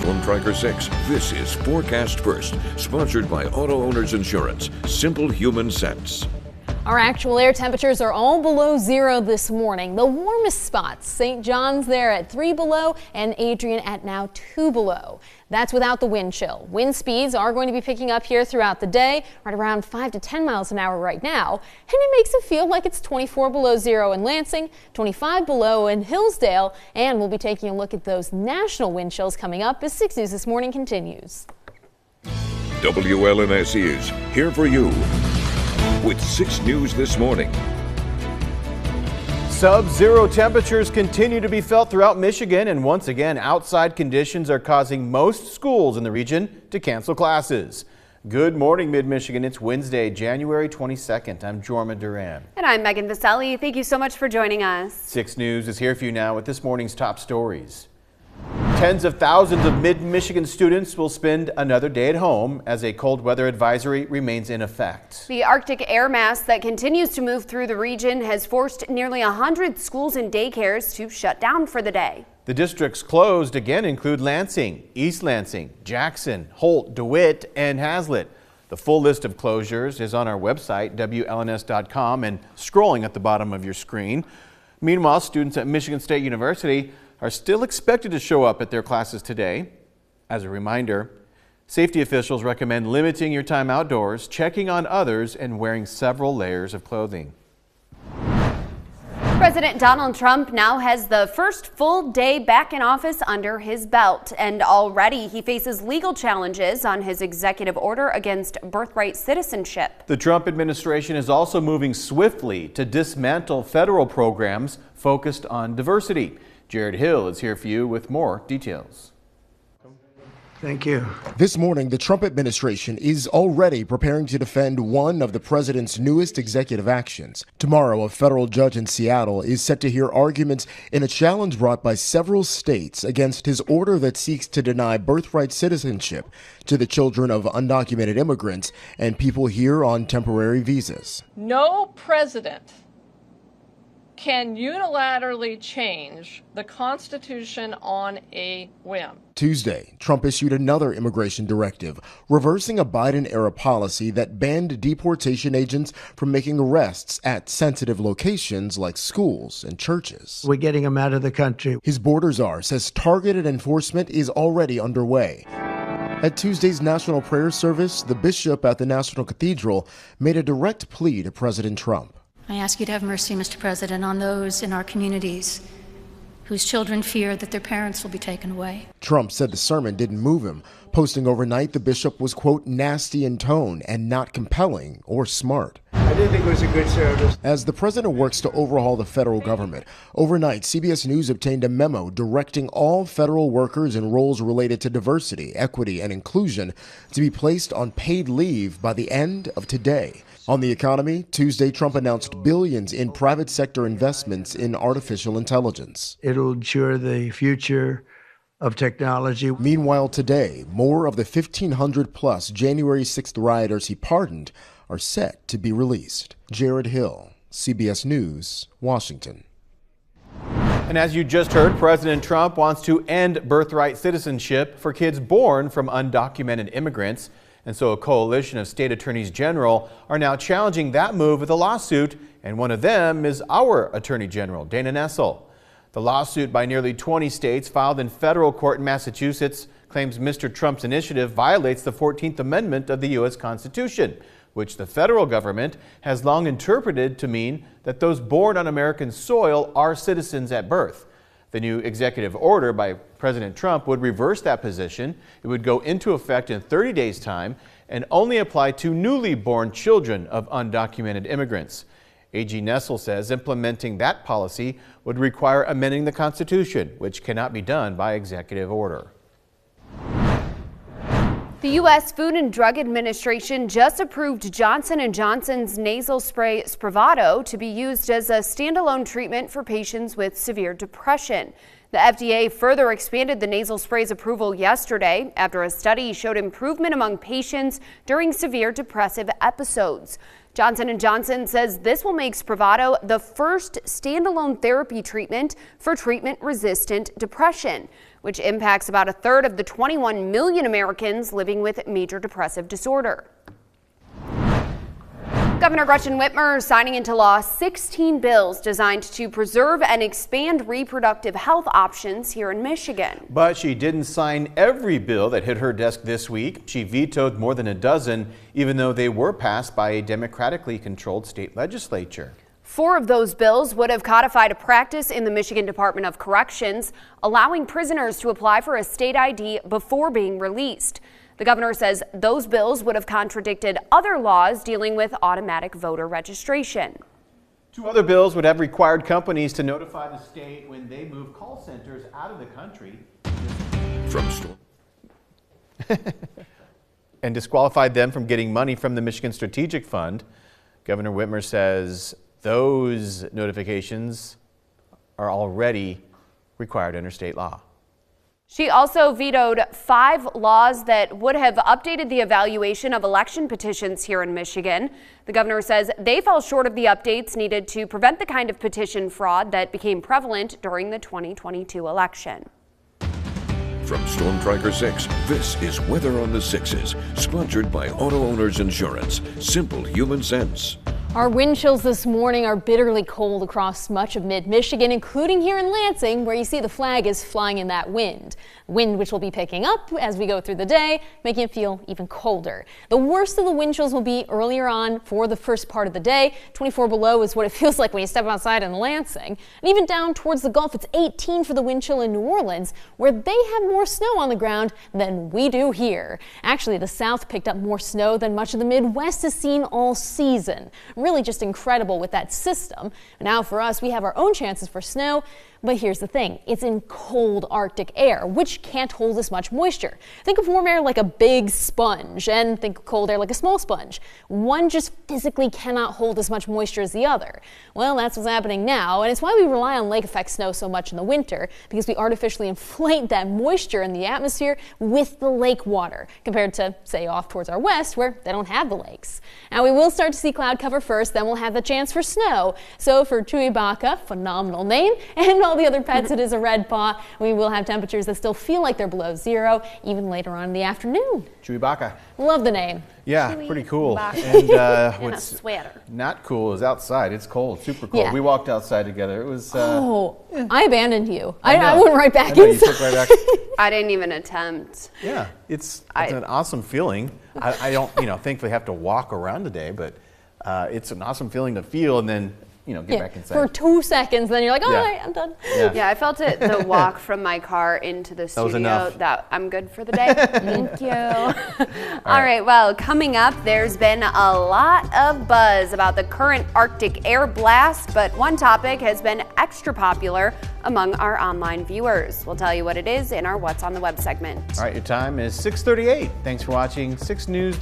Storm Tracker 6. This is Forecast First, sponsored by Auto Owners Insurance. Simple human sense. Our actual air temperatures are all below zero this morning. The warmest spots, St. John's there at 3 below and Adrian at now 2 below. That's without the wind chill. Wind speeds are going to be picking up here throughout the day, right around 5 to 10 miles an hour right now. And it makes it feel like it's 24 below zero in Lansing, 25 below in Hillsdale. And we'll be taking a look at those national wind chills coming up as 6 News This Morning continues. WLNS is here for you with 6 News This Morning. Sub-zero temperatures continue to be felt throughout Michigan, and once again, outside conditions are causing most schools in the region to cancel classes. Good morning, Mid-Michigan. It's Wednesday, January 22nd. I'm Jorma Duran. And I'm Megan Vaselli. Thank you so much for joining us. 6 News is here for you now with this morning's top stories. Tens of thousands of Mid-Michigan students will spend another day at home as a cold weather advisory remains in effect. The Arctic air mass that continues to move through the region has forced nearly 100 schools and daycares to shut down for the day. The districts closed again include Lansing, East Lansing, Jackson, Holt, DeWitt, and Hazlet. The full list of closures is on our website, WLNS.com, and scrolling at the bottom of your screen. Meanwhile, students at Michigan State University are still expected to show up at their classes today. As a reminder, safety officials recommend limiting your time outdoors, checking on others, and wearing several layers of clothing. President Donald Trump now has the first full day back in office under his belt, and already he faces legal challenges on his executive order against birthright citizenship. The Trump administration is also moving swiftly to dismantle federal programs focused on diversity. Jared Hill is here for you with more details. Thank you. This morning, the Trump administration is already preparing to defend one of the president's newest executive actions. Tomorrow, a federal judge in Seattle is set to hear arguments in a challenge brought by several states against his order that seeks to deny birthright citizenship to the children of undocumented immigrants and people here on temporary visas. No president can unilaterally change the Constitution on a whim. Tuesday, Trump issued another immigration directive, reversing a Biden-era policy that banned deportation agents from making arrests at sensitive locations like schools and churches. We're getting them out of the country. His border czar says targeted enforcement is already underway. At Tuesday's National Prayer Service, the bishop at the National Cathedral made a direct plea to President Trump. I ask you to have mercy, Mr. President, on those in our communities whose children fear that their parents will be taken away. Trump said the sermon didn't move him, posting overnight the bishop was, quote, nasty in tone and not compelling or smart. I didn't think it was a good service. As the president works to overhaul the federal government, overnight CBS News obtained a memo directing all federal workers in roles related to diversity, equity, and inclusion to be placed on paid leave by the end of today. On the economy, Tuesday, Trump announced billions in private sector investments in artificial intelligence. It'll ensure the future of technology. Meanwhile, today, more of the 1,500 plus January 6th rioters he pardoned are set to be released. Jared Hill, CBS News, Washington. And as you just heard, President Trump wants to end birthright citizenship for kids born from undocumented immigrants. And so a coalition of state attorneys general are now challenging that move with a lawsuit, and one of them is our Attorney General, Dana Nessel. The lawsuit by nearly 20 states filed in federal court in Massachusetts claims Mr. Trump's initiative violates the 14th Amendment of the U.S. Constitution, which the federal government has long interpreted to mean that those born on American soil are citizens at birth. The new executive order by President Trump would reverse that position. It would go into effect in 30 days' time and only apply to newly born children of undocumented immigrants. AG Nessel says implementing that policy would require amending the Constitution, which cannot be done by executive order. The U.S. Food and Drug Administration just approved Johnson & Johnson's nasal spray Spravato to be used as a standalone treatment for patients with severe depression. The FDA further expanded the nasal spray's approval yesterday after a study showed improvement among patients during severe depressive episodes. Johnson & Johnson says this will make Spravato the first standalone therapy treatment for treatment-resistant depression. which impacts about a third of the 21 million Americans living with major depressive disorder. Governor Gretchen Whitmer signing into law 16 bills designed to preserve and expand reproductive health options here in Michigan. But she didn't sign every bill that hit her desk this week. She vetoed more than a dozen, even though they were passed by a democratically controlled state legislature. 4 of those bills would have codified a practice in the Michigan Department of Corrections, allowing prisoners to apply for a state ID before being released. The governor says those bills would have contradicted other laws dealing with automatic voter registration. 2 other bills would have required companies to notify the state when they move call centers out of the country. From Storm And disqualified them from getting money from the Michigan Strategic Fund. Governor Whitmer says those notifications are already required under state law. She also vetoed 5 laws that would have updated the evaluation of election petitions here in Michigan. The governor says they fell short of the updates needed to prevent the kind of petition fraud that became prevalent during the 2022 election. From Storm Tracker 6, this is Weather on the Sixes, sponsored by Auto Owners Insurance. Simple human sense. Our wind chills this morning are bitterly cold across much of mid-Michigan, including here in Lansing, where you see the flag is flying in that wind. Wind which will be picking up as we go through the day, making it feel even colder. The worst of the wind chills will be earlier on for the first part of the day. 24 below is what it feels like when you step outside in Lansing. And even down towards the Gulf, it's 18 for the wind chill in New Orleans, where they have more snow on the ground than we do here. Actually, the South picked up more snow than much of the Midwest has seen all season. Really just incredible with that system. Now for us, we have our own chances for snow. But here's the thing, it's in cold Arctic air, which can't hold as much moisture. Think of warm air like a big sponge, and think of cold air like a small sponge. One just physically cannot hold as much moisture as the other. Well, that's what's happening now, and it's why we rely on lake effect snow so much in the winter, because we artificially inflate that moisture in the atmosphere with the lake water, compared to, say, off towards our west, where they don't have the lakes. Now, we will start to see cloud cover first, then we'll have the chance for snow. So for Chewbacca, phenomenal name, and all the other pets, it is a red paw. We will have temperatures that still feel like they're below 0, even later on in the afternoon. Chewbacca. Love the name. Yeah, pretty cool. And what's a sweater. not cool is outside. It's cold, super cold. Yeah. We walked outside together. It was. I abandoned you. I know. went right back I know, you inside. took right back. I didn't even attempt. Yeah, it's an awesome feeling. I don't, thankfully have to walk around today, but it's an awesome feeling to feel and then, get back inside. For 2 seconds, then you're like, all Yeah. right, I'm done. Yeah, I felt it the walk from my car into the studio. was enough. That I'm good for the day. Thank you. All right, well, coming up, there's been a lot of buzz about the current Arctic air blast, but one topic has been extra popular among our online viewers. We'll tell you what it is in our What's on the Web segment. All right, your time is 6:38. Thanks for watching 6 News.